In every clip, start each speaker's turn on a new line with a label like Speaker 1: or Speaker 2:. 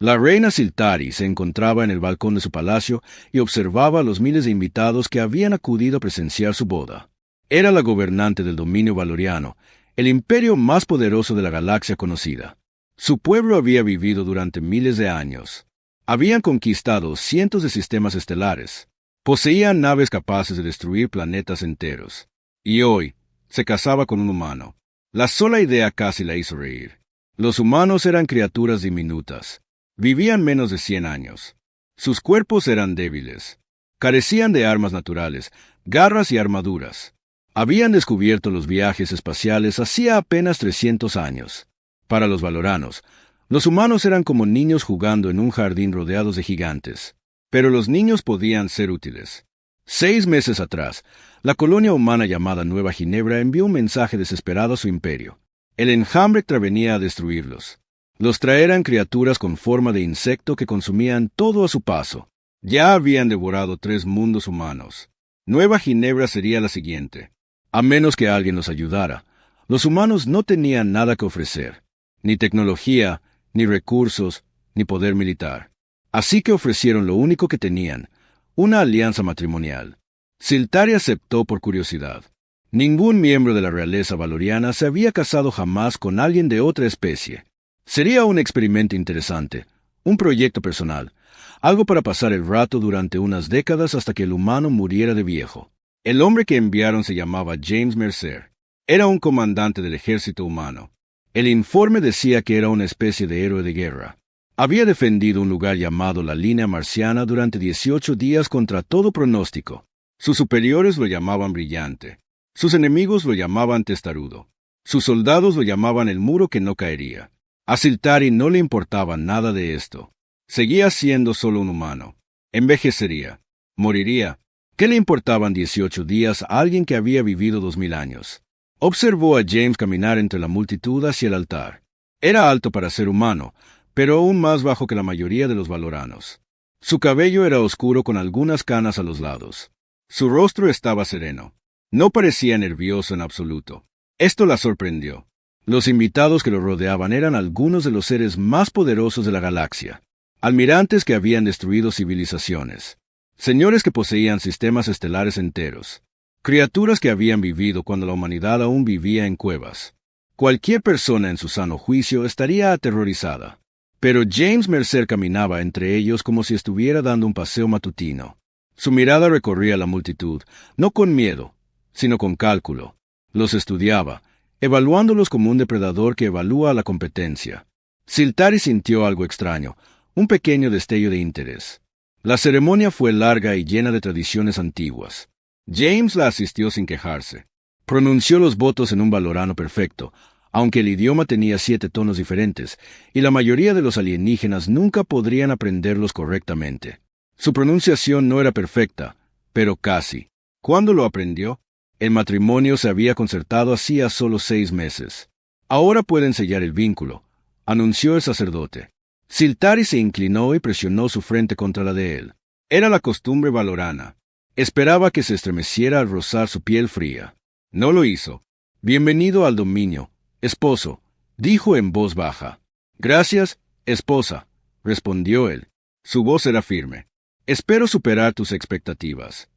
Speaker 1: La reina Siltari se encontraba en el balcón de su palacio y observaba a los miles de invitados que habían acudido a presenciar su boda. Era la gobernante del dominio valoriano, el imperio más poderoso de la galaxia conocida. Su pueblo había vivido durante miles de años. Habían conquistado cientos de sistemas estelares. Poseían naves capaces de destruir planetas enteros. Y hoy se casaba con un humano. La sola idea casi la hizo reír. Los humanos eran criaturas diminutas. Vivían menos de 100 años. Sus cuerpos eran débiles. Carecían de armas naturales, garras y armaduras. Habían descubierto los viajes espaciales hacía apenas 300 años. Para los valoranos, los humanos eran como niños jugando en un jardín rodeados de gigantes. Pero los niños podían ser útiles. 6 meses atrás, la colonia humana llamada Nueva Ginebra envió un mensaje desesperado a su imperio. El enjambre venía a destruirlos. Los traeran criaturas con forma de insecto que consumían todo a su paso. Ya habían devorado 3 mundos humanos. Nueva Ginebra sería la siguiente. A menos que alguien los ayudara, los humanos no tenían nada que ofrecer. Ni tecnología, ni recursos, ni poder militar. Así que ofrecieron lo único que tenían, una alianza matrimonial. Siltari aceptó por curiosidad. Ningún miembro de la realeza valoriana se había casado jamás con alguien de otra especie. Sería un experimento interesante, un proyecto personal, algo para pasar el rato durante unas décadas hasta que el humano muriera de viejo. El hombre que enviaron se llamaba James Mercer. Era un comandante del ejército humano. El informe decía que era una especie de héroe de guerra. Había defendido un lugar llamado la Línea Marciana durante 18 días contra todo pronóstico. Sus superiores lo llamaban brillante. Sus enemigos lo llamaban testarudo. Sus soldados lo llamaban el muro que no caería. A Siltari no le importaba nada de esto. Seguía siendo solo un humano. Envejecería. Moriría. ¿Qué le importaban 18 días a alguien que había vivido 2000 años? Observó a James caminar entre la multitud hacia el altar. Era alto para ser humano, pero aún más bajo que la mayoría de los valoranos. Su cabello era oscuro con algunas canas a los lados. Su rostro estaba sereno. No parecía nervioso en absoluto. Esto la sorprendió. Los invitados que lo rodeaban eran algunos de los seres más poderosos de la galaxia. Almirantes que habían destruido civilizaciones. Señores que poseían sistemas estelares enteros. Criaturas que habían vivido cuando la humanidad aún vivía en cuevas. Cualquier persona en su sano juicio estaría aterrorizada. Pero James Mercer caminaba entre ellos como si estuviera dando un paseo matutino. Su mirada recorría la multitud, no con miedo, sino con cálculo. Los estudiaba, evaluándolos como un depredador que evalúa a la competencia. Siltari sintió algo extraño, un pequeño destello de interés. La ceremonia fue larga y llena de tradiciones antiguas. James la asistió sin quejarse. Pronunció los votos en un valorano perfecto, aunque el idioma tenía 7 tonos diferentes, y la mayoría de los alienígenas nunca podrían aprenderlos correctamente. Su pronunciación no era perfecta, pero casi. ¿Cuándo lo aprendió? El matrimonio se había concertado hacía solo 6 meses. Ahora pueden sellar el vínculo, anunció el sacerdote. Siltari se inclinó y presionó su frente contra la de él. Era la costumbre valorana. Esperaba que se estremeciera al rozar su piel fría. No lo hizo. Bienvenido al dominio, esposo, dijo en voz baja. Gracias, esposa, respondió él. Su voz era firme. Espero superar tus expectativas.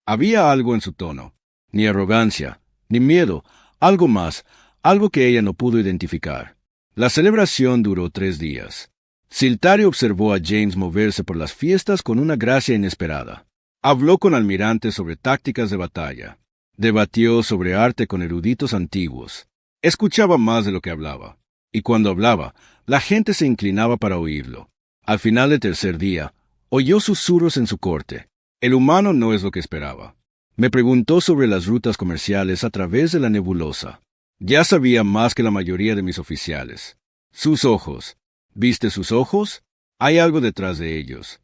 Speaker 1: Había algo en su tono. Ni arrogancia, ni miedo, algo más, algo que ella no pudo identificar. La celebración duró 3 días. Siltari observó a James moverse por las fiestas con una gracia inesperada. Habló con almirantes sobre tácticas de batalla. Debatió sobre arte con eruditos antiguos. Escuchaba más de lo que hablaba. Y cuando hablaba, la gente se inclinaba para oírlo. Al final del 3er día, oyó susurros en su corte. El humano no es lo que esperaba. Me preguntó sobre las rutas comerciales a través de la nebulosa. Ya sabía más que la mayoría de mis oficiales. Sus ojos. ¿Viste sus ojos? Hay algo detrás de ellos.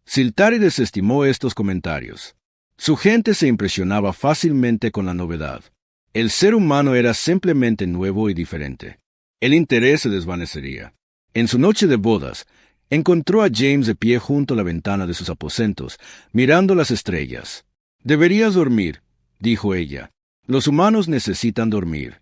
Speaker 1: Siltari desestimó estos comentarios. Su gente se impresionaba fácilmente con la novedad. El ser humano era simplemente nuevo y diferente. El interés se desvanecería. En su noche de bodas, encontró a James de pie junto a la ventana de sus aposentos, mirando las estrellas. «Deberías dormir», dijo ella. «Los humanos necesitan dormir».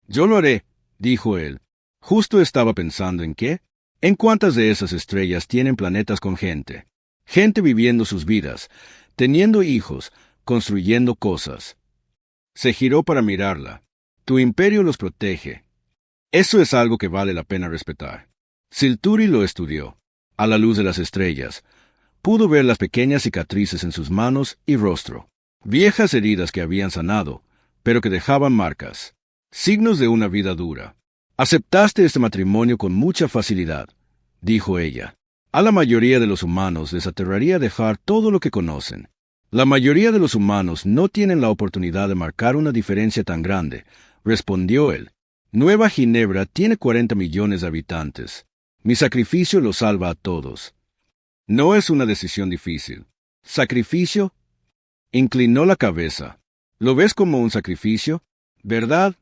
Speaker 1: «Yo lo haré», dijo él. Justo estaba pensando en qué. ¿En cuántas de esas estrellas tienen planetas con gente? Gente viviendo sus vidas, teniendo hijos, construyendo cosas. Se giró para mirarla. Tu imperio los protege. Eso es algo que vale la pena respetar. Silturi lo estudió. A la luz de las estrellas, pudo ver las pequeñas cicatrices en sus manos y rostro. Viejas heridas que habían sanado, pero que dejaban marcas. Signos de una vida dura. Aceptaste este matrimonio con mucha facilidad, dijo ella. A la mayoría de los humanos les aterraría dejar todo lo que conocen. La mayoría de los humanos no tienen la oportunidad de marcar una diferencia tan grande, respondió él. Nueva Ginebra tiene 40 millones de habitantes. Mi sacrificio los salva a todos. No es una decisión difícil. ¿Sacrificio? Inclinó la cabeza. ¿Lo ves como un sacrificio? ¿Verdad?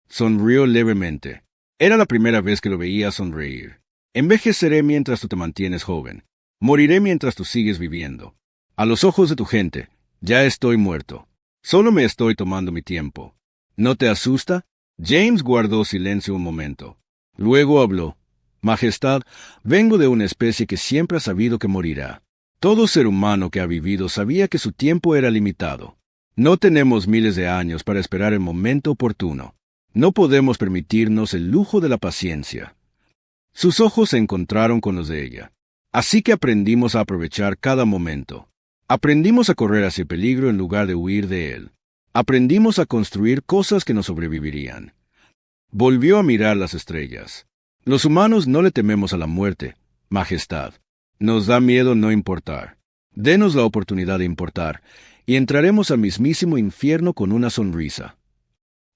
Speaker 1: Sonrió levemente. Era la primera vez que lo veía sonreír. Envejeceré mientras tú te mantienes joven. Moriré mientras tú sigues viviendo. A los ojos de tu gente, ya estoy muerto. Solo me estoy tomando mi tiempo. ¿No te asusta? James guardó silencio un momento. Luego habló. Majestad, vengo de una especie que siempre ha sabido que morirá. Todo ser humano que ha vivido sabía que su tiempo era limitado. No tenemos miles de años para esperar el momento oportuno. No podemos permitirnos el lujo de la paciencia. Sus ojos se encontraron con los de ella. Así que aprendimos a aprovechar cada momento. Aprendimos a correr hacia el peligro en lugar de huir de él. Aprendimos a construir cosas que nos sobrevivirían. Volvió a mirar las estrellas. Los humanos no le tememos a la muerte, Majestad. Nos da miedo no importar. Denos la oportunidad de importar, y entraremos al mismísimo infierno con una sonrisa.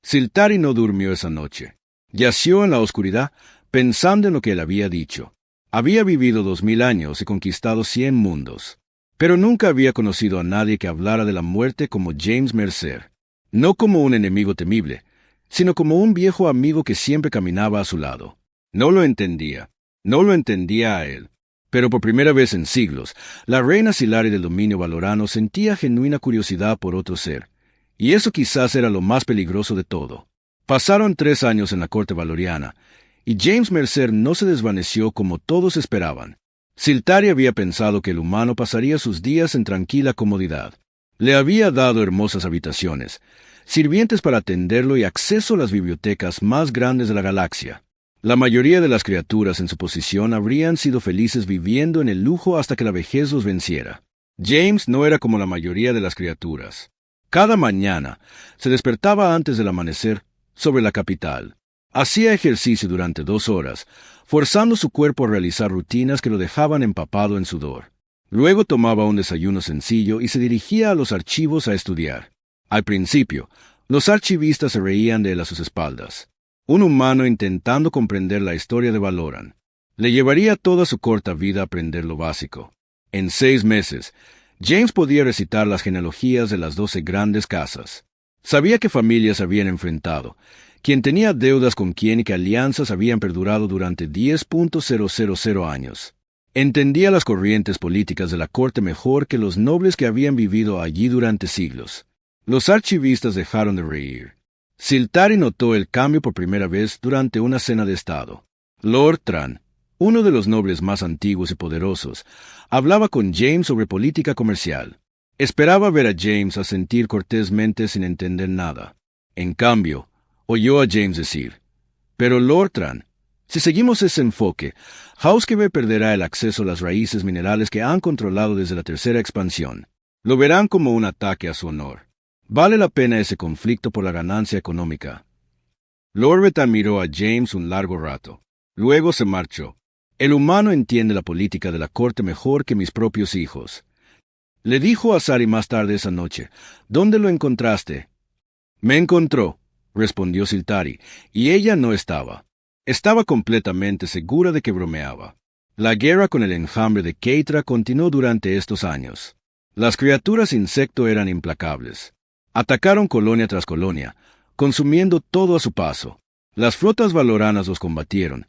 Speaker 1: Siltari no durmió esa noche. Yació en la oscuridad, pensando en lo que él había dicho. Había vivido 2000 años y conquistado 100 mundos. Pero nunca había conocido a nadie que hablara de la muerte como James Mercer. No como un enemigo temible, sino como un viejo amigo que siempre caminaba a su lado. No lo entendía. No lo entendía a él. Pero por primera vez en siglos, la reina Silari del dominio valorano sentía genuina curiosidad por otro ser. Y eso quizás era lo más peligroso de todo. Pasaron 3 años en la corte valoriana, y James Mercer no se desvaneció como todos esperaban. Siltari había pensado que el humano pasaría sus días en tranquila comodidad. Le había dado hermosas habitaciones, sirvientes para atenderlo y acceso a las bibliotecas más grandes de la galaxia. La mayoría de las criaturas en su posición habrían sido felices viviendo en el lujo hasta que la vejez los venciera. James no era como la mayoría de las criaturas. Cada mañana se despertaba antes del amanecer sobre la capital. Hacía ejercicio durante 2 horas, forzando su cuerpo a realizar rutinas que lo dejaban empapado en sudor. Luego tomaba un desayuno sencillo y se dirigía a los archivos a estudiar. Al principio, los archivistas se reían de él a sus espaldas. Un humano intentando comprender la historia de Valoran. Le llevaría toda su corta vida aprender lo básico. En 6 meses, James podía recitar las genealogías de las 12 grandes casas. Sabía qué familias habían enfrentado, quién tenía deudas con quién y qué alianzas habían perdurado durante 10.000 años. Entendía las corrientes políticas de la corte mejor que los nobles que habían vivido allí durante siglos. Los archivistas dejaron de reír. Siltari notó el cambio por primera vez durante una cena de estado. Lord Tran, uno de los nobles más antiguos y poderosos, hablaba con James sobre política comercial. Esperaba ver a James asentir cortésmente sin entender nada. En cambio, oyó a James decir, «Pero Lord Tran, si seguimos ese enfoque, Housekeeping perderá el acceso a las raíces minerales que han controlado desde la tercera expansión. Lo verán como un ataque a su honor. ¿Vale la pena ese conflicto por la ganancia económica?» Lord Breton miró a James un largo rato. Luego se marchó. «El humano entiende la política de la corte mejor que mis propios hijos». Le dijo a Sari más tarde esa noche, «¿Dónde lo encontraste?» «Me encontró», respondió Siltari, y ella no estaba. Estaba completamente segura de que bromeaba. La guerra con el enjambre de Keitra continuó durante estos años. Las criaturas insecto eran implacables. Atacaron colonia tras colonia, consumiendo todo a su paso. Las flotas valoranas los combatieron,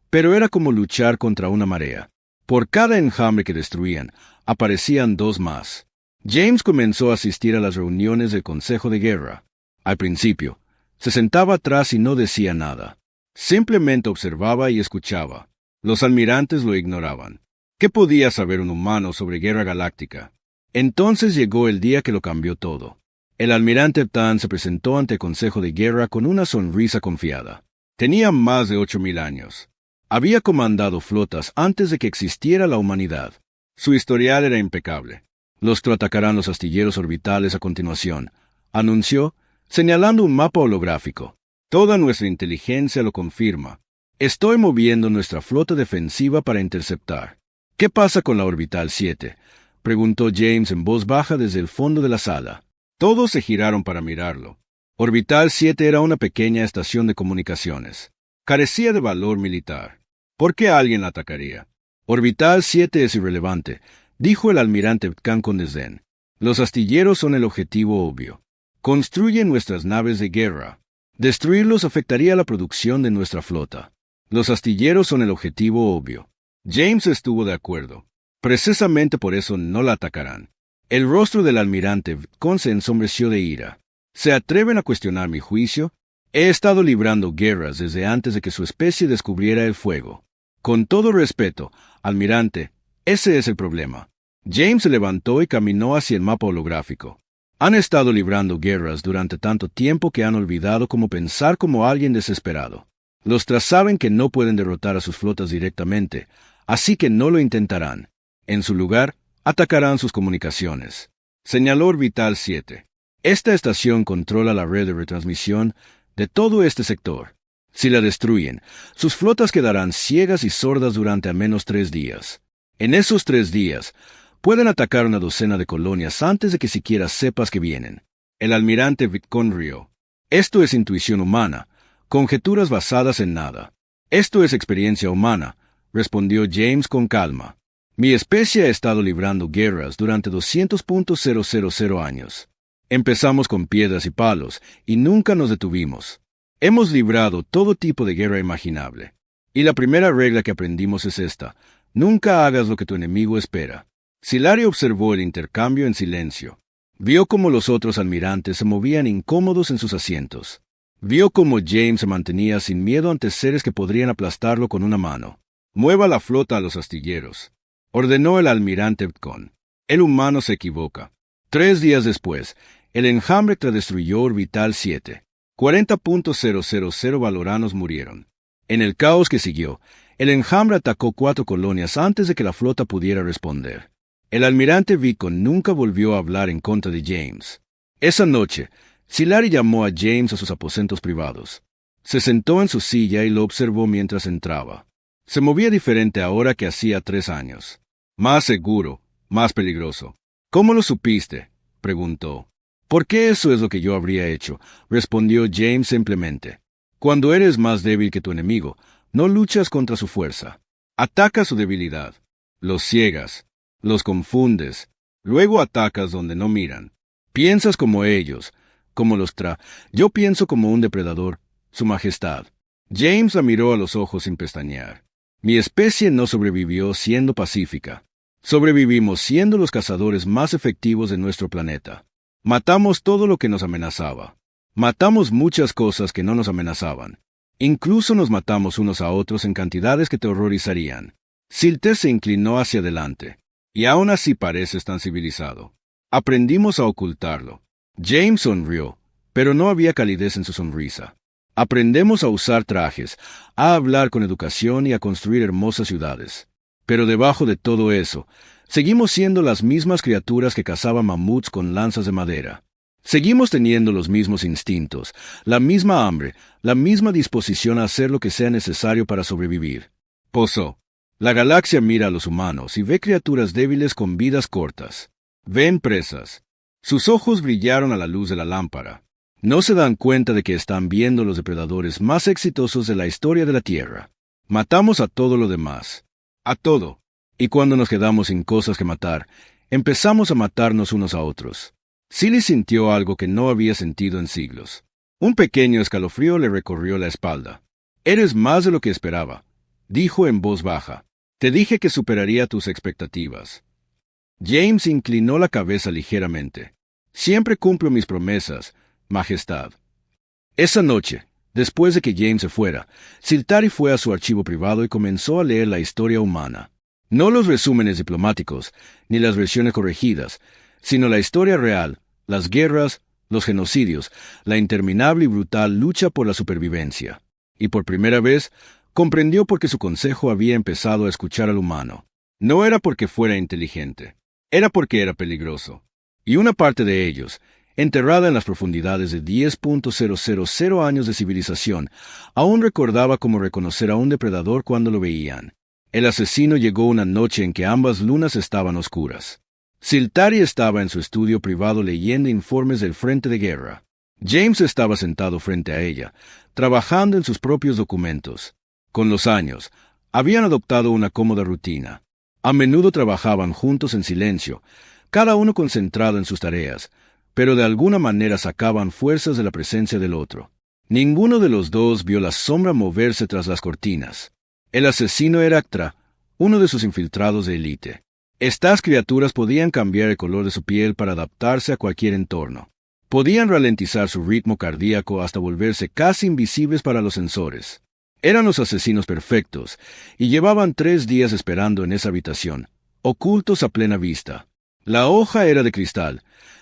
Speaker 1: pero era como luchar contra una marea. Por cada enjambre que destruían, aparecían 2 más. James comenzó a asistir a las reuniones del Consejo de Guerra. Al principio, se sentaba atrás y no decía nada. Simplemente observaba y escuchaba. Los almirantes lo ignoraban. ¿Qué podía saber un humano sobre guerra galáctica? Entonces llegó el día que lo cambió todo. El almirante Tan se presentó ante el Consejo de Guerra con una sonrisa confiada. Tenía más de 8.000 años. Había comandado flotas antes de que existiera la humanidad. Su historial era impecable. Los atacarán los astilleros orbitales a continuación, anunció, señalando un mapa holográfico. Toda nuestra inteligencia lo confirma. Estoy moviendo nuestra flota defensiva para interceptar. ¿Qué pasa con la Orbital 7? Preguntó James en voz baja desde el fondo de la sala. Todos se giraron para mirarlo. Orbital 7 era una pequeña estación de comunicaciones. Carecía de valor militar. ¿Por qué alguien la atacaría? Orbital 7 es irrelevante, dijo el almirante Khan con desdén. Los astilleros son el objetivo obvio. Construyen nuestras naves de guerra. Destruirlos afectaría la producción de nuestra flota. Los astilleros son el objetivo obvio. James estuvo de acuerdo. Precisamente por eso no la atacarán. El rostro del almirante Khan se ensombreció de ira. ¿Se atreven a cuestionar mi juicio? He estado librando guerras desde antes de que su especie descubriera el fuego. Con todo respeto, almirante, ese es el problema. James se levantó y caminó hacia el mapa holográfico. Han estado librando guerras durante tanto tiempo que han olvidado cómo pensar como alguien desesperado. Los Tras saben que no pueden derrotar a sus flotas directamente, así que no lo intentarán. En su lugar, atacarán sus comunicaciones. Señaló Orbital 7. Esta estación controla la red de retransmisión de todo este sector. Si la destruyen, sus flotas quedarán ciegas y sordas durante al menos 3 días. En esos 3 días, pueden atacar una docena de colonias antes de que siquiera sepas que vienen. El almirante Vitcon rió. Esto es intuición humana, conjeturas basadas en nada. Esto es experiencia humana, respondió James con calma. Mi especie ha estado librando guerras durante 200.000 años. Empezamos con piedras y palos, y nunca nos detuvimos. Hemos librado todo tipo de guerra imaginable. Y la primera regla que aprendimos es esta: nunca hagas lo que tu enemigo espera. Silari observó el intercambio en silencio. Vio cómo los otros almirantes se movían incómodos en sus asientos. Vio cómo James se mantenía sin miedo ante seres que podrían aplastarlo con una mano. Mueva la flota a los astilleros, ordenó el almirante Khan. El humano se equivoca. 3 días después, el enjambre destruyó Orbital 7. 40.000 valoranos murieron. En el caos que siguió, el enjambre atacó 4 colonias antes de que la flota pudiera responder. El almirante Vitcon nunca volvió a hablar en contra de James. Esa noche, Silari llamó a James a sus aposentos privados. Se sentó en su silla y lo observó mientras entraba. Se movía diferente ahora que hacía 3 años. Más seguro, más peligroso. ¿Cómo lo supiste?, preguntó. «Porque eso es lo que yo habría hecho», respondió James simplemente. «Cuando eres más débil que tu enemigo, no luchas contra su fuerza. Atacas su debilidad. Los ciegas. Los confundes. Luego atacas donde no miran. Piensas como ellos, como los Yo pienso como un depredador, su majestad». James la miró a los ojos sin pestañear. «Mi especie no sobrevivió siendo pacífica. Sobrevivimos siendo los cazadores más efectivos de nuestro planeta. Matamos todo lo que nos amenazaba. Matamos muchas cosas que no nos amenazaban. Incluso nos matamos unos a otros en cantidades que te horrorizarían». Silter se inclinó hacia adelante. «Y aún así pareces tan civilizado. Aprendimos a ocultarlo». James sonrió, pero no había calidez en su sonrisa. «Aprendemos a usar trajes, a hablar con educación y a construir hermosas ciudades. Pero debajo de todo eso, seguimos siendo las mismas criaturas que cazaban mamuts con lanzas de madera. Seguimos teniendo los mismos instintos, la misma hambre, la misma disposición a hacer lo que sea necesario para sobrevivir». Posó. «La galaxia mira a los humanos y ve criaturas débiles con vidas cortas. Ven presas». Sus ojos brillaron a la luz de la lámpara. «No se dan cuenta de que están viendo los depredadores más exitosos de la historia de la Tierra. Matamos a todo lo demás. A todo. Y cuando nos quedamos sin cosas que matar, empezamos a matarnos unos a otros». Silly sintió algo que no había sentido en siglos. Un pequeño escalofrío le recorrió la espalda. «Eres más de lo que esperaba», dijo en voz baja. «Te dije que superaría tus expectativas». James inclinó la cabeza ligeramente. «Siempre cumplo mis promesas, Majestad». Esa noche, Después de que James se fuera, Siltari fue a su archivo privado y comenzó a leer la historia humana. No los resúmenes diplomáticos, ni las versiones corregidas, sino la historia real, las guerras, los genocidios, la interminable y brutal lucha por la supervivencia. Y por primera vez, comprendió por qué su consejo había empezado a escuchar al humano. No era porque fuera inteligente, era porque era peligroso. Y una parte de ellos, enterrada en las profundidades de 10.000 años de civilización, aún recordaba cómo reconocer a un depredador cuando lo veían. El asesino llegó una noche en que ambas lunas estaban oscuras. Siltari estaba en su estudio privado leyendo informes del frente de guerra. James estaba sentado frente a ella, trabajando en sus propios documentos. Con los años, habían adoptado una cómoda rutina. A menudo trabajaban juntos en silencio, cada uno concentrado en sus tareas, pero de alguna manera sacaban fuerzas de la presencia del otro. Ninguno de los dos vio la sombra moverse tras las cortinas. El asesino era Actra, uno de sus infiltrados de élite. Estas criaturas podían cambiar el color de su piel para adaptarse a cualquier entorno. Podían ralentizar su ritmo cardíaco hasta volverse casi invisibles para los sensores. Eran los asesinos perfectos, y llevaban 3 días esperando en esa habitación, ocultos a plena vista. La hoja era de cristal,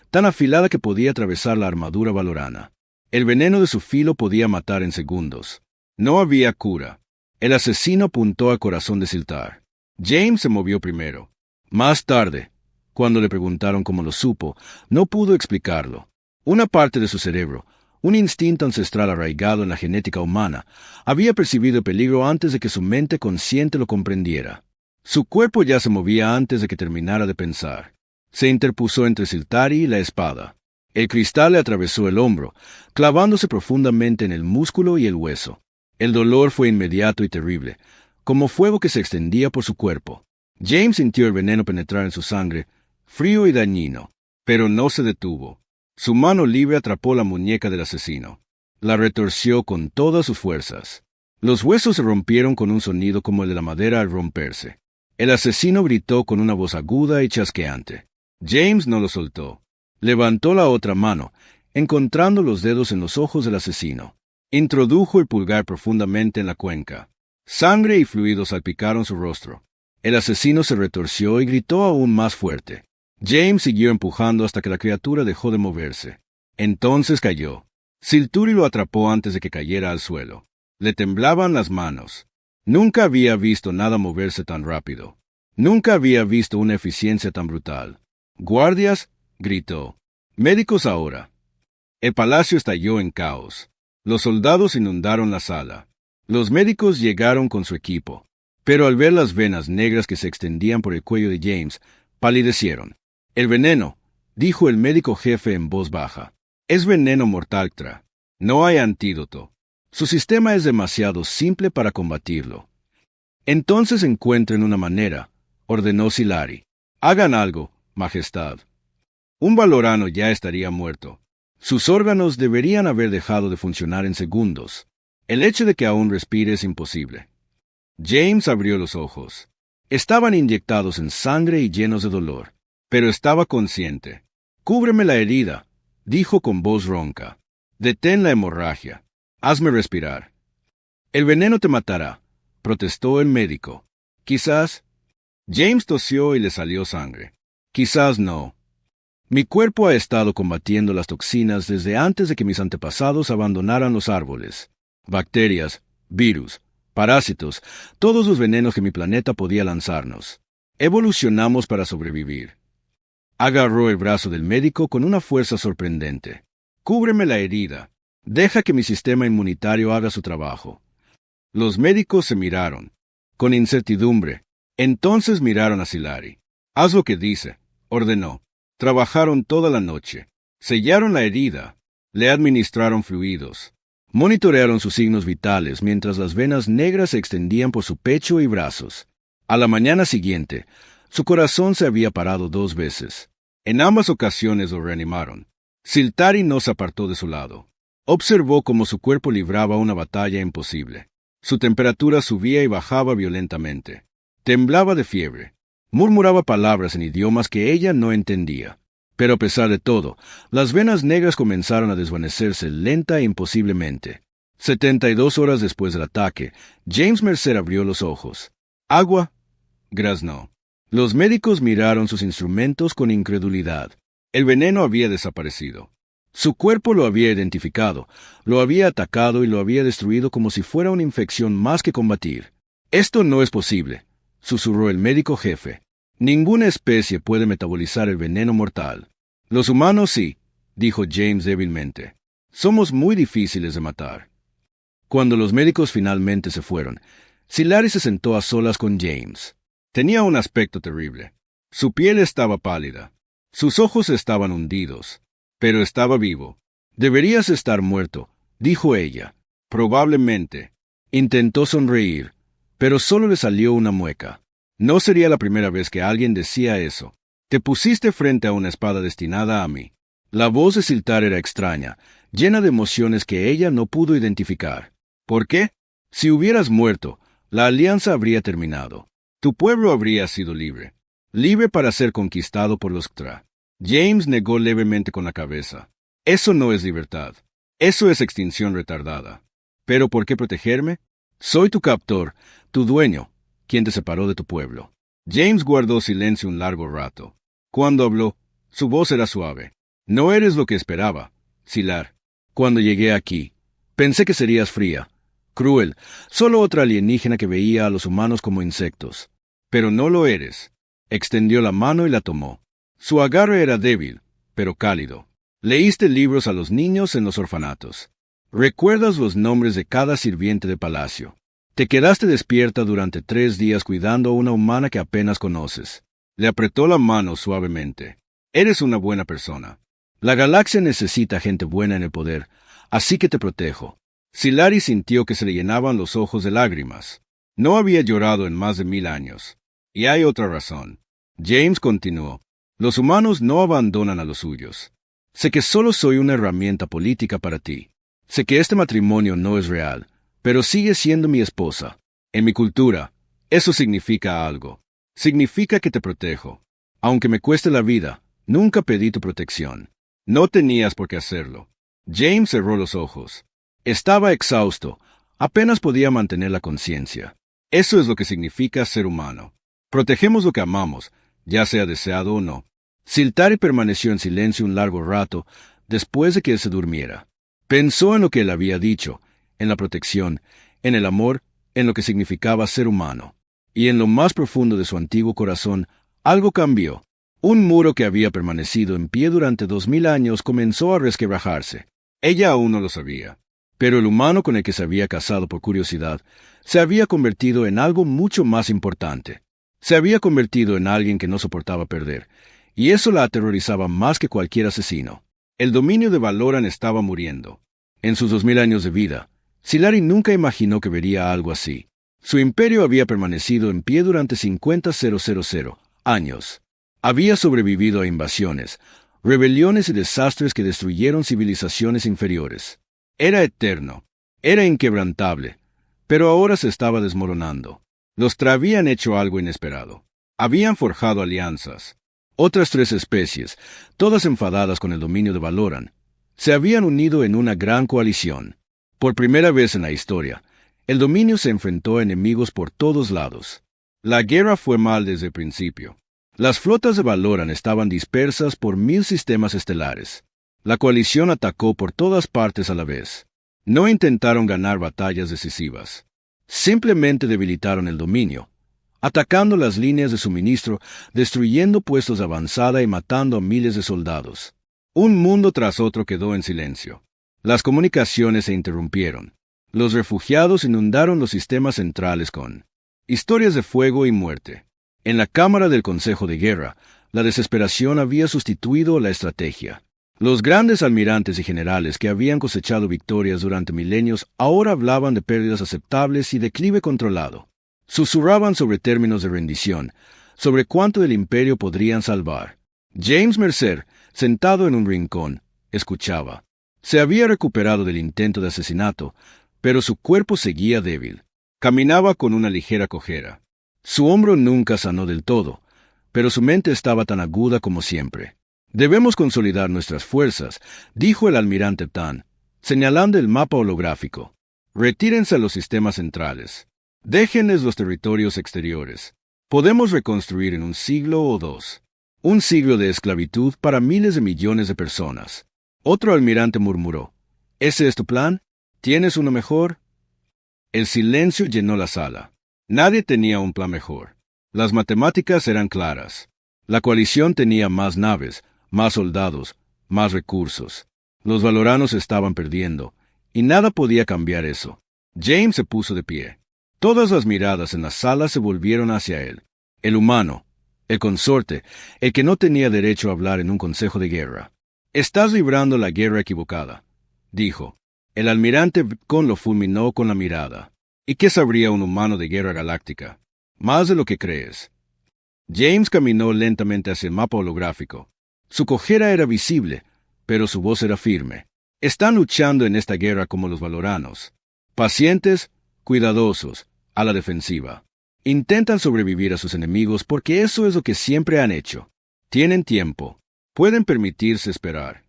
Speaker 1: tan afilada que podía atravesar la armadura valorana. El veneno de su filo podía matar en segundos. No había cura. El asesino apuntó al corazón de Siltar. James se movió primero. Más tarde, cuando le preguntaron cómo lo supo, no pudo explicarlo. Una parte de su cerebro, un instinto ancestral arraigado en la genética humana, había percibido el peligro antes de que su mente consciente lo comprendiera. Su cuerpo ya se movía antes de que terminara de pensar. Se interpuso entre Siltari y la espada. El cristal le atravesó el hombro, clavándose profundamente en el músculo y el hueso. El dolor fue inmediato y terrible, como fuego que se extendía por su cuerpo. James sintió el veneno penetrar en su sangre, frío y dañino, pero no se detuvo. Su mano libre atrapó la muñeca del asesino. La retorció con todas sus fuerzas. Los huesos se rompieron con un sonido como el de la madera al romperse. El asesino gritó con una voz aguda y chasqueante. James no lo soltó. Levantó la otra mano, encontrando los dedos en los ojos del asesino. Introdujo el pulgar profundamente en la cuenca. Sangre y fluidos salpicaron su rostro. El asesino se retorció y gritó aún más fuerte. James siguió empujando hasta que la criatura dejó de moverse. Entonces cayó. Silturi lo atrapó antes de que cayera al suelo. Le temblaban las manos. Nunca había visto nada moverse tan rápido. Nunca había visto una eficiencia tan brutal. «¡Guardias!», gritó. «¡Médicos ahora!». El palacio estalló en caos. Los soldados inundaron la sala. Los médicos llegaron con su equipo. Pero al ver las venas negras que se extendían por el cuello de James, palidecieron. «El veneno», dijo el médico jefe en voz baja. «Es veneno mortal, Tra. No hay antídoto. Su sistema es demasiado simple para combatirlo». «Entonces encuentren una manera», ordenó Silari. «Hagan algo, Majestad». Un valorano ya estaría muerto. Sus órganos deberían haber dejado de funcionar en segundos. El hecho de que aún respire es imposible. James abrió los ojos. Estaban inyectados en sangre y llenos de dolor, pero estaba consciente. «Cúbreme la herida», dijo con voz ronca. «Detén la hemorragia. Hazme respirar». «El veneno te matará», protestó el médico. «Quizás». James tosió y le salió sangre. «Quizás no. Mi cuerpo ha estado combatiendo las toxinas desde antes de que mis antepasados abandonaran los árboles. Bacterias, virus, parásitos, todos los venenos que mi planeta podía lanzarnos. Evolucionamos para sobrevivir». Agarró el brazo del médico con una fuerza sorprendente. «Cúbreme la herida. Deja que mi sistema inmunitario haga su trabajo». Los médicos se miraron, con incertidumbre. Entonces miraron a Silari. «Haz lo que dice», ordenó. Trabajaron toda la noche. Sellaron la herida. Le administraron fluidos. Monitorearon sus signos vitales mientras las venas negras se extendían por su pecho y brazos. A la mañana siguiente, su corazón se había parado 2 veces. En ambas ocasiones lo reanimaron. Siltari no se apartó de su lado. Observó cómo su cuerpo libraba una batalla imposible. Su temperatura subía y bajaba violentamente. Temblaba de fiebre. Murmuraba palabras en idiomas que ella no entendía. Pero a pesar de todo, las venas negras comenzaron a desvanecerse lenta e imposiblemente. 72 horas después del ataque, James Mercer abrió los ojos. ¿Agua? Graznó. Los médicos miraron sus instrumentos con incredulidad. El veneno había desaparecido. Su cuerpo lo había identificado, lo había atacado y lo había destruido como si fuera una infección más que combatir. «Esto no es posible», susurró el médico jefe. «Ninguna especie puede metabolizar el veneno mortal». «Los humanos sí», dijo James débilmente. «Somos muy difíciles de matar». Cuando los médicos finalmente se fueron, Silari se sentó a solas con James. Tenía un aspecto terrible. Su piel estaba pálida. Sus ojos estaban hundidos. Pero estaba vivo. «Deberías estar muerto», dijo ella. «Probablemente». Intentó sonreír, pero solo le salió una mueca. No sería la primera vez que alguien decía eso. «Te pusiste frente a una espada destinada a mí». La voz de Siltar era extraña, llena de emociones que ella no pudo identificar. «¿Por qué? Si hubieras muerto, la alianza habría terminado. Tu pueblo habría sido libre. Libre para ser conquistado por los Ktra». James negó levemente con la cabeza. «Eso no es libertad. Eso es extinción retardada. ¿Pero por qué protegerme? Soy tu captor, tu dueño, quien te separó de tu pueblo». James guardó silencio un largo rato. Cuando habló, su voz era suave. «No eres lo que esperaba, Silar. Cuando llegué aquí, pensé que serías fría, cruel, solo otra alienígena que veía a los humanos como insectos. Pero no lo eres». Extendió la mano y la tomó. Su agarre era débil, pero cálido. «Leíste libros a los niños en los orfanatos. Recuerdas los nombres de cada sirviente de palacio. Te quedaste despierta durante 3 días cuidando a una humana que apenas conoces». Le apretó la mano suavemente. «Eres una buena persona. La galaxia necesita gente buena en el poder, así que te protejo». Silari sintió que se le llenaban los ojos de lágrimas. No había llorado en más de 1000 años. «Y hay otra razón». James continuó. «Los humanos no abandonan a los suyos. Sé que solo soy una herramienta política para ti. Sé que este matrimonio no es real, pero sigue siendo mi esposa. En mi cultura, eso significa algo. Significa que te protejo. Aunque me cueste la vida, nunca pedí tu protección. No tenías por qué hacerlo». James cerró los ojos. Estaba exhausto. Apenas podía mantener la conciencia. Eso es lo que significa ser humano. Protegemos lo que amamos, ya sea deseado o no. Siltari permaneció en silencio un largo rato después de que él se durmiera. Pensó en lo que él había dicho, en la protección, en el amor, en lo que significaba ser humano. Y en lo más profundo de su antiguo corazón, algo cambió. Un muro que había permanecido en pie durante 2000 años comenzó a resquebrajarse. Ella aún no lo sabía. Pero el humano con el que se había casado por curiosidad se había convertido en algo mucho más importante. Se había convertido en alguien que no soportaba perder, y eso la aterrorizaba más que cualquier asesino. El dominio de Valoran estaba muriendo. En sus 2000 años de vida, Silari nunca imaginó que vería algo así. Su imperio había permanecido en pie durante 50,000 años. Había sobrevivido a invasiones, rebeliones y desastres que destruyeron civilizaciones inferiores. Era eterno, era inquebrantable, pero ahora se estaba desmoronando. Los Tra habían hecho algo inesperado. Habían forjado alianzas. Otras 3 especies, todas enfadadas con el dominio de Valoran, se habían unido en una gran coalición. Por primera vez en la historia, el dominio se enfrentó a enemigos por todos lados. La guerra fue mal desde el principio. Las flotas de Valoran estaban dispersas por 1000 sistemas estelares. La coalición atacó por todas partes a la vez. No intentaron ganar batallas decisivas. Simplemente debilitaron el dominio, atacando las líneas de suministro, destruyendo puestos de avanzada y matando a miles de soldados. Un mundo tras otro quedó en silencio. Las comunicaciones se interrumpieron. Los refugiados inundaron los sistemas centrales con historias de fuego y muerte. En la cámara del Consejo de Guerra, la desesperación había sustituido la estrategia. Los grandes almirantes y generales que habían cosechado victorias durante milenios ahora hablaban de pérdidas aceptables y declive controlado. Susurraban sobre términos de rendición, sobre cuánto del imperio podrían salvar. James Mercer, sentado en un rincón, escuchaba. Se había recuperado del intento de asesinato, pero su cuerpo seguía débil. Caminaba con una ligera cojera. Su hombro nunca sanó del todo, pero su mente estaba tan aguda como siempre. «Debemos consolidar nuestras fuerzas», dijo el almirante Tan, señalando el mapa holográfico. Retírense a los sistemas centrales. Déjenles los territorios exteriores. Podemos reconstruir en un siglo o dos. Un siglo de esclavitud para miles de millones de personas. Otro almirante murmuró. ¿Ese es tu plan? ¿Tienes uno mejor? El silencio llenó la sala. Nadie tenía un plan mejor. Las matemáticas eran claras. La coalición tenía más naves, más soldados, más recursos. Los valoranos estaban perdiendo, y nada podía cambiar eso. James se puso de pie. Todas las miradas en la sala se volvieron hacia él. El humano, el consorte, el que no tenía derecho a hablar en un consejo de guerra. «Estás librando la guerra equivocada», dijo. El almirante Vipcon lo fulminó con la mirada. ¿Y qué sabría un humano de guerra galáctica? Más de lo que crees. James caminó lentamente hacia el mapa holográfico. Su cojera era visible, pero su voz era firme. Están luchando en esta guerra como los valoranos. Pacientes, cuidadosos, a la defensiva. Intentan sobrevivir a sus enemigos porque eso es lo que siempre han hecho. Tienen tiempo. Pueden permitirse esperar.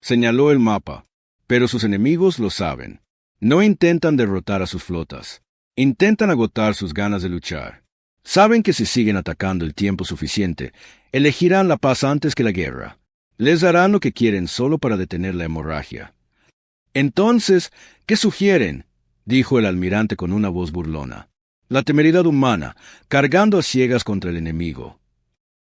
Speaker 1: Señaló el mapa. Pero sus enemigos lo saben. No intentan derrotar a sus flotas. Intentan agotar sus ganas de luchar. Saben que si siguen atacando el tiempo suficiente, elegirán la paz antes que la guerra. Les darán lo que quieren solo para detener la hemorragia. Entonces, ¿qué sugieren?, dijo el almirante con una voz burlona. La temeridad humana, cargando a ciegas contra el enemigo.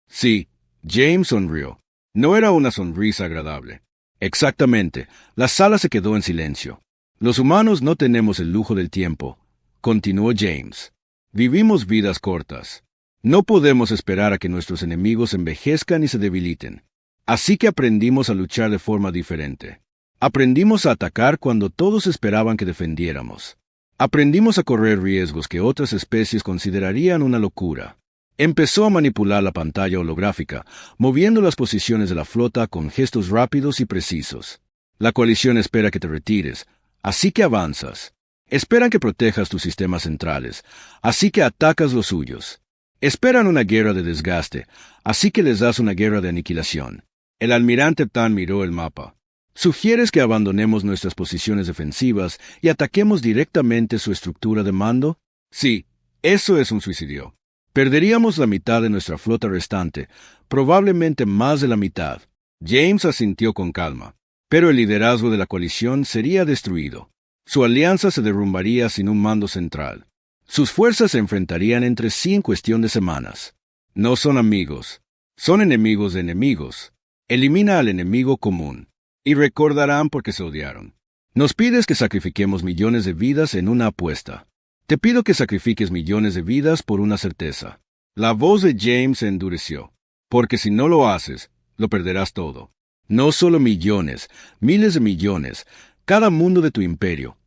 Speaker 1: Sí, James sonrió. No era una sonrisa agradable. Exactamente, la sala se quedó en silencio. Los humanos no tenemos el lujo del tiempo, continuó James. Vivimos vidas cortas. No podemos esperar a que nuestros enemigos envejezcan y se debiliten. Así que aprendimos a luchar de forma diferente. Aprendimos a atacar cuando todos esperaban que defendiéramos. Aprendimos a correr riesgos que otras especies considerarían una locura. Empezó a manipular la pantalla holográfica, moviendo las posiciones de la flota con gestos rápidos y precisos. La coalición espera que te retires, así que avanzas. Esperan que protejas tus sistemas centrales, así que atacas los suyos. Esperan una guerra de desgaste, así que les das una guerra de aniquilación. El almirante Tan miró el mapa. ¿Sugieres que abandonemos nuestras posiciones defensivas y ataquemos directamente su estructura de mando? Sí, eso es un suicidio. Perderíamos la mitad de nuestra flota restante, probablemente más de la mitad. James asintió con calma. Pero el liderazgo de la coalición sería destruido. Su alianza se derrumbaría sin un mando central. Sus fuerzas se enfrentarían entre sí en cuestión de semanas. No son amigos. Son enemigos de enemigos. Elimina al enemigo común. Y recordarán por qué se odiaron. Nos pides que sacrifiquemos millones de vidas en una apuesta. Te pido que sacrifiques millones de vidas por una certeza. La voz de James se endureció. Porque si no lo haces, lo perderás todo. No solo millones, miles de millones, cada mundo de tu imperio,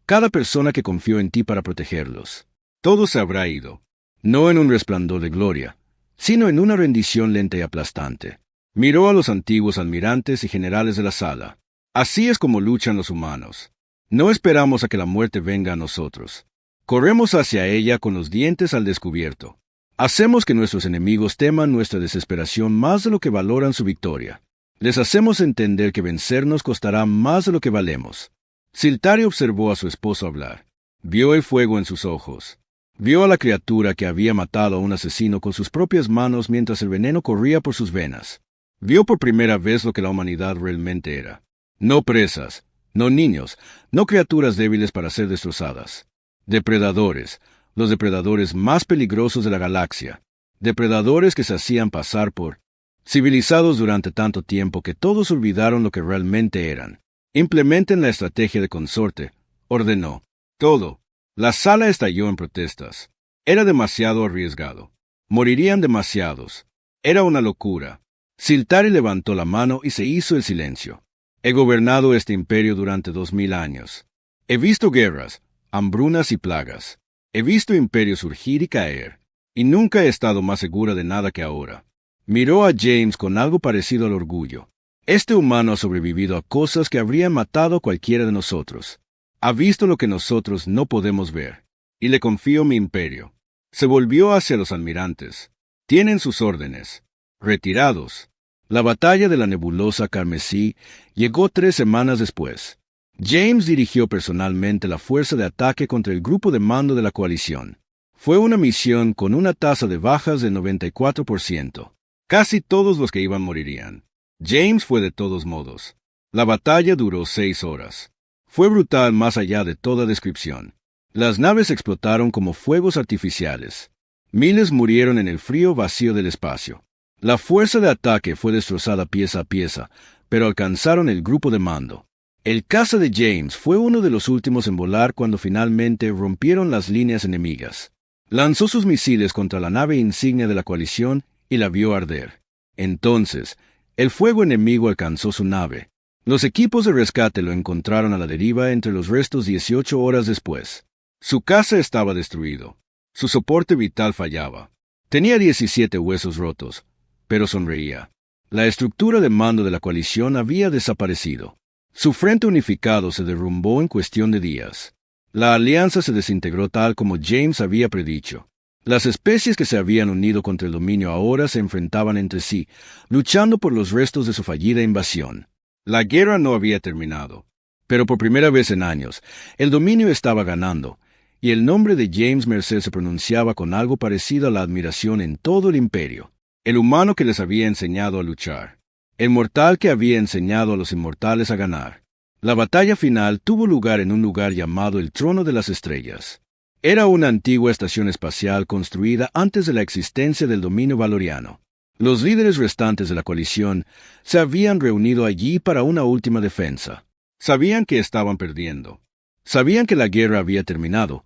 Speaker 1: cada persona que confió en ti para protegerlos. Todo se habrá ido, no en un resplandor de gloria, sino en una rendición lenta y aplastante. Miró a los antiguos almirantes y generales de la sala. Así es como luchan los humanos. No esperamos a que la muerte venga a nosotros. Corremos hacia ella con los dientes al descubierto. Hacemos que nuestros enemigos teman nuestra desesperación más de lo que valoran su victoria. Les hacemos entender que vencernos costará más de lo que valemos. Siltari observó a su esposo hablar. Vio el fuego en sus ojos. Vio a la criatura que había matado a un asesino con sus propias manos mientras el veneno corría por sus venas. Vio por primera vez lo que la humanidad realmente era. No presas, no niños, no criaturas débiles para ser destrozadas. Depredadores, los depredadores más peligrosos de la galaxia. Depredadores que se hacían pasar por civilizados durante tanto tiempo que todos olvidaron lo que realmente eran. Implementen la estrategia de consorte, ordenó. Todo. La sala estalló en protestas. Era demasiado arriesgado. Morirían demasiados. Era una locura. Siltari levantó la mano y se hizo el silencio. He gobernado este imperio durante 2000 años. He visto guerras, hambrunas y plagas. He visto imperios surgir y caer. Y nunca he estado más segura de nada que ahora. Miró a James con algo parecido al orgullo. Este humano ha sobrevivido a cosas que habrían matado a cualquiera de nosotros. Ha visto lo que nosotros no podemos ver. Y le confío mi imperio. Se volvió hacia los almirantes. Tienen sus órdenes. Retirados. La batalla de la nebulosa carmesí llegó 3 semanas después. James dirigió personalmente la fuerza de ataque contra el grupo de mando de la coalición. Fue una misión con una tasa de bajas del 94%. Casi todos los que iban morirían. James fue de todos modos. La batalla duró 6 horas. Fue brutal más allá de toda descripción. Las naves explotaron como fuegos artificiales. Miles murieron en el frío vacío del espacio. La fuerza de ataque fue destrozada pieza a pieza, pero alcanzaron el grupo de mando. El caza de James fue uno de los últimos en volar cuando finalmente rompieron las líneas enemigas. Lanzó sus misiles contra la nave insignia de la coalición y la vio arder. Entonces, el fuego enemigo alcanzó su nave. Los equipos de rescate lo encontraron a la deriva entre los restos 18 horas después. Su caza estaba destruido. Su soporte vital fallaba. Tenía 17 huesos rotos, pero sonreía. La estructura de mando de la coalición había desaparecido. Su frente unificado se derrumbó en cuestión de días. La alianza se desintegró tal como James había predicho. Las especies que se habían unido contra el dominio ahora se enfrentaban entre sí, luchando por los restos de su fallida invasión. La guerra no había terminado, pero por primera vez en años, el dominio estaba ganando, y el nombre de James Mercer se pronunciaba con algo parecido a la admiración en todo el imperio. El humano que les había enseñado a luchar. El mortal que había enseñado a los inmortales a ganar. La batalla final tuvo lugar en un lugar llamado el Trono de las Estrellas. Era una antigua estación espacial construida antes de la existencia del dominio valoriano. Los líderes restantes de la coalición se habían reunido allí para una última defensa. Sabían que estaban perdiendo. Sabían que la guerra había terminado,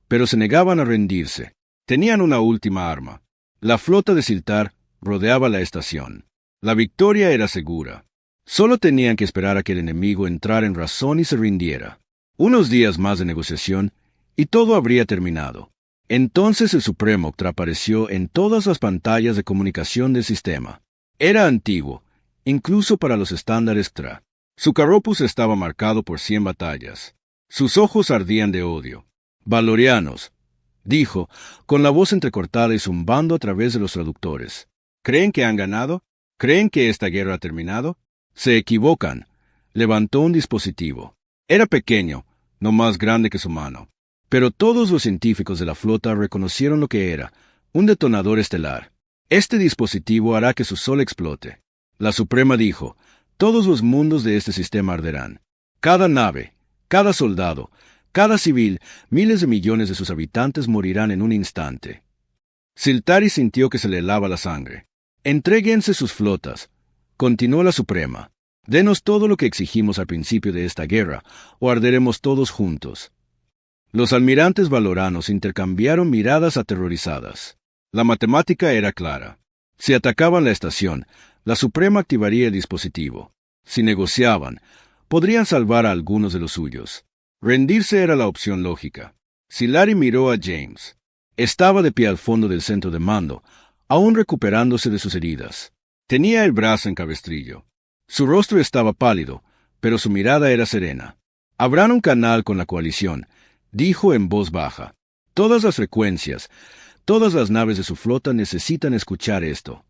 Speaker 1: pero se negaban a rendirse. Tenían una última arma. La flota de Siltar rodeaba la estación. La victoria era segura. Solo tenían que esperar a que el enemigo entrara en razón y se rindiera. Unos días más de negociación y todo habría terminado. Entonces el Supremo apareció en todas las pantallas de comunicación del sistema. Era antiguo, incluso para los estándares TRA. Su caropus estaba marcado por 100 batallas. Sus ojos ardían de odio. Valorianos, dijo, con la voz entrecortada y zumbando a través de los traductores. ¿Creen que han ganado? ¿Creen que esta guerra ha terminado? Se equivocan. Levantó un dispositivo. Era pequeño, no más grande que su mano. Pero todos los científicos de la flota reconocieron lo que era, un detonador estelar. Este dispositivo hará que su sol explote. La Suprema dijo, todos los mundos de este sistema arderán. Cada nave, cada soldado, cada civil, miles de millones de sus habitantes morirán en un instante. Siltari sintió que se le helaba la sangre. Entréguense sus flotas, continuó la Suprema. Denos todo lo que exigimos al principio de esta guerra, o arderemos todos juntos. Los almirantes valoranos intercambiaron miradas aterrorizadas. La matemática era clara. Si atacaban la estación, la Suprema activaría el dispositivo. Si negociaban, podrían salvar a algunos de los suyos. Rendirse era la opción lógica. Silari miró a James. Estaba de pie al fondo del centro de mando, aún recuperándose de sus heridas. Tenía el brazo en cabestrillo. Su rostro estaba pálido, pero su mirada era serena. Abran un canal con la coalición, dijo en voz baja. Todas las frecuencias, todas las naves de su flota necesitan escuchar esto.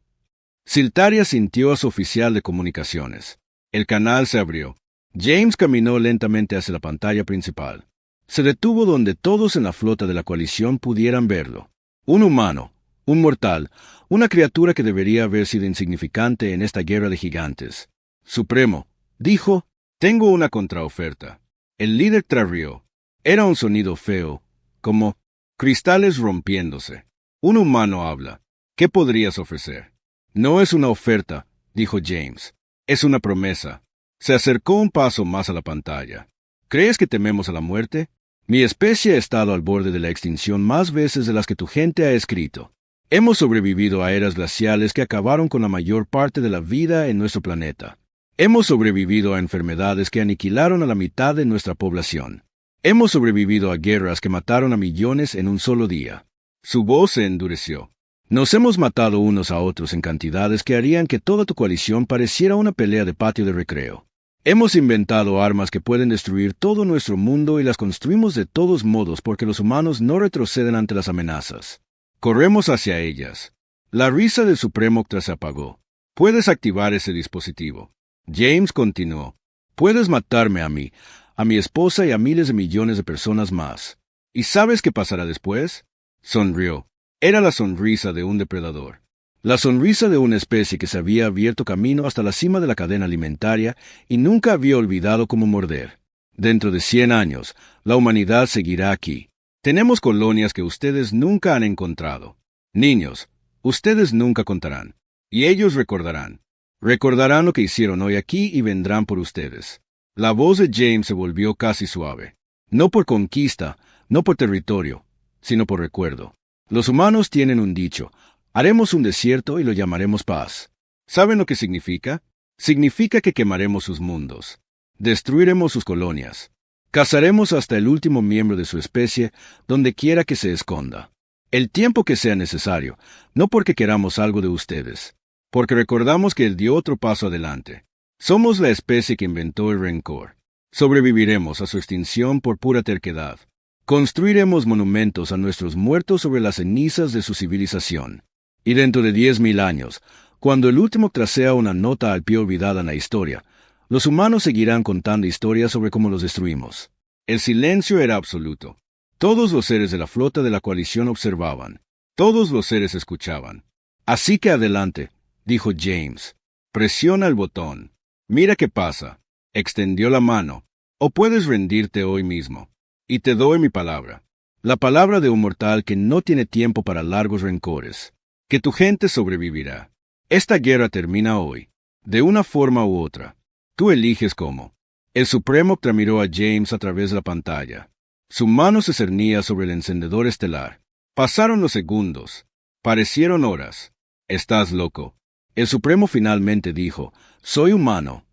Speaker 1: Siltaria sintió a su oficial de comunicaciones. El canal se abrió. James caminó lentamente hacia la pantalla principal. Se detuvo donde todos en la flota de la coalición pudieran verlo. Un humano, un mortal, una criatura que debería haber sido insignificante en esta guerra de gigantes. Supremo, dijo, tengo una contraoferta. El líder rió. Era un sonido feo, como cristales rompiéndose. Un humano habla. ¿Qué podrías ofrecer? No es una oferta, dijo James. Es una promesa. Se acercó un paso más a la pantalla. ¿Crees que tememos a la muerte? Mi especie ha estado al borde de la extinción más veces de las que tu gente ha escrito. Hemos sobrevivido a eras glaciales que acabaron con la mayor parte de la vida en nuestro planeta. Hemos sobrevivido a enfermedades que aniquilaron a la mitad de nuestra población. Hemos sobrevivido a guerras que mataron a millones en un solo día. Su voz se endureció. Nos hemos matado unos a otros en cantidades que harían que toda tu coalición pareciera una pelea de patio de recreo. Hemos inventado armas que pueden destruir todo nuestro mundo y las construimos de todos modos porque los humanos no retroceden ante las amenazas. Corremos hacia ellas. La risa del Supremo se apagó. Puedes activar ese dispositivo. James continuó. Puedes matarme a mí, a mi esposa y a miles de millones de personas más. ¿Y sabes qué pasará después? Sonrió. Era la sonrisa de un depredador. La sonrisa de una especie que se había abierto camino hasta la cima de la cadena alimentaria y nunca había olvidado cómo morder. Dentro de 100 años, la humanidad seguirá aquí. Tenemos colonias que ustedes nunca han encontrado. Niños, ustedes nunca contarán. Y ellos recordarán. Recordarán lo que hicieron hoy aquí y vendrán por ustedes. La voz de James se volvió casi suave. No por conquista, no por territorio, sino por recuerdo. Los humanos tienen un dicho: haremos un desierto y lo llamaremos paz. ¿Saben lo que significa? Significa que quemaremos sus mundos. Destruiremos sus colonias. Cazaremos hasta el último miembro de su especie, donde quiera que se esconda. El tiempo que sea necesario, no porque queramos algo de ustedes, porque recordamos que Él dio otro paso adelante. Somos la especie que inventó el rencor. Sobreviviremos a su extinción por pura terquedad. Construiremos monumentos a nuestros muertos sobre las cenizas de su civilización. Y dentro de 10.000 años, cuando el último tracea una nota al pie olvidada en la historia, los humanos seguirán contando historias sobre cómo los destruimos. El silencio era absoluto. Todos los seres de la flota de la coalición observaban. Todos los seres escuchaban. Así que adelante, dijo James. Presiona el botón. Mira qué pasa. Extendió la mano. O puedes rendirte hoy mismo. Y te doy mi palabra. La palabra de un mortal que no tiene tiempo para largos rencores. Que tu gente sobrevivirá. Esta guerra termina hoy. De una forma u otra. Tú eliges cómo. El Supremo miró a James a través de la pantalla. Su mano se cernía sobre el encendedor estelar. Pasaron los segundos. Parecieron horas. Estás loco. El Supremo finalmente dijo: soy humano.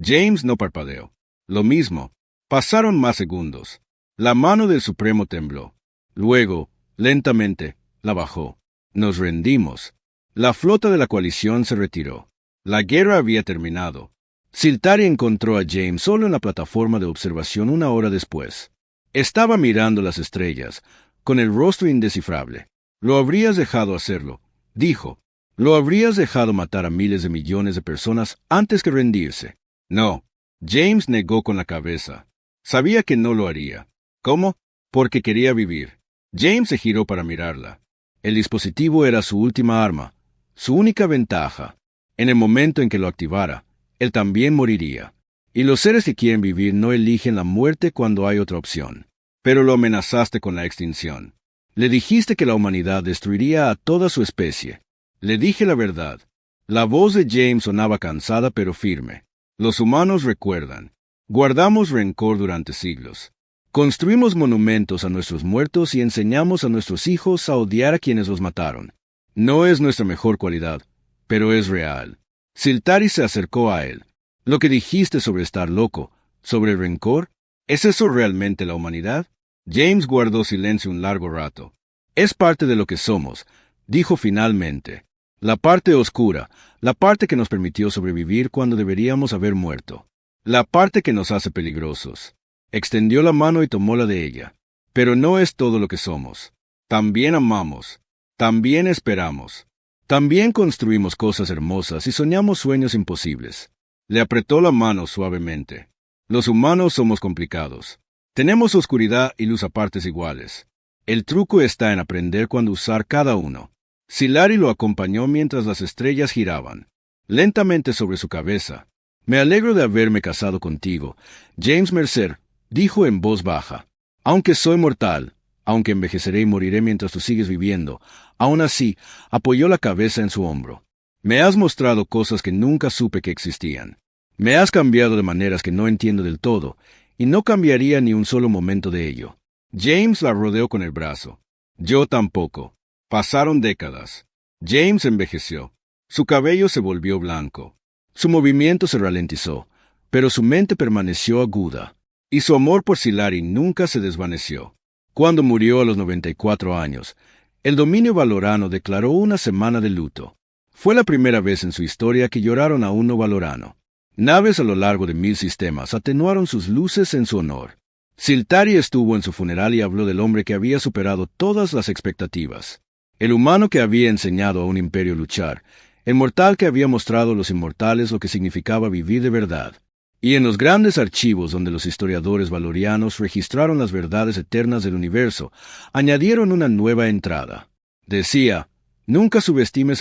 Speaker 1: James no parpadeó. Lo mismo. Pasaron más segundos. La mano del Supremo tembló. Luego, lentamente, la bajó. Nos rendimos. La flota de la coalición se retiró. La guerra había terminado. Siltari encontró a James solo en la plataforma de observación 1 hora después. Estaba mirando las estrellas, con el rostro indescifrable. Lo habrías dejado hacerlo, dijo. Lo habrías dejado matar a miles de millones de personas antes que rendirse. No. James negó con la cabeza. Sabía que no lo haría. ¿Cómo? Porque quería vivir. James se giró para mirarla. El dispositivo era su última arma, su única ventaja. En el momento en que lo activara, él también moriría. Y los seres que quieren vivir no eligen la muerte cuando hay otra opción. Pero lo amenazaste con la extinción. Le dijiste que la humanidad destruiría a toda su especie. Le dije la verdad. La voz de James sonaba cansada pero firme. Los humanos recuerdan. Guardamos rencor durante siglos. Construimos monumentos a nuestros muertos y enseñamos a nuestros hijos a odiar a quienes los mataron. No es nuestra mejor cualidad, pero es real. Siltari se acercó a él. Lo que dijiste sobre estar loco, sobre el rencor, ¿es eso realmente la humanidad? James guardó silencio un largo rato. Es parte de lo que somos, dijo finalmente. La parte oscura, la parte que nos permitió sobrevivir cuando deberíamos haber muerto. La parte que nos hace peligrosos. Extendió la mano y tomó la de ella. Pero no es todo lo que somos. También amamos. También esperamos. También construimos cosas hermosas y soñamos sueños imposibles. Le apretó la mano suavemente. Los humanos somos complicados. Tenemos oscuridad y luz a partes iguales. El truco está en aprender cuándo usar cada uno. Silari lo acompañó mientras las estrellas giraban. Lentamente sobre su cabeza. Me alegro de haberme casado contigo, James Mercer, dijo en voz baja. Aunque soy mortal, aunque envejeceré y moriré mientras tú sigues viviendo, aún así, apoyó la cabeza en su hombro. Me has mostrado cosas que nunca supe que existían. Me has cambiado de maneras que no entiendo del todo, y no cambiaría ni un solo momento de ello. James la rodeó con el brazo. Yo tampoco. Pasaron décadas. James envejeció. Su cabello se volvió blanco. Su movimiento se ralentizó, pero su mente permaneció aguda. Y su amor por Silari nunca se desvaneció. Cuando murió a los 94 años, el dominio valorano declaró una semana de luto. Fue la primera vez en su historia que lloraron a un no valorano. Naves a lo largo de 1000 sistemas atenuaron sus luces en su honor. Siltari estuvo en su funeral y habló del hombre que había superado todas las expectativas. El humano que había enseñado a un imperio luchar. El mortal que había mostrado a los inmortales lo que significaba vivir de verdad. Y en los grandes archivos donde los historiadores valorianos registraron las verdades eternas del universo, añadieron una nueva entrada. Decía, nunca subestimes a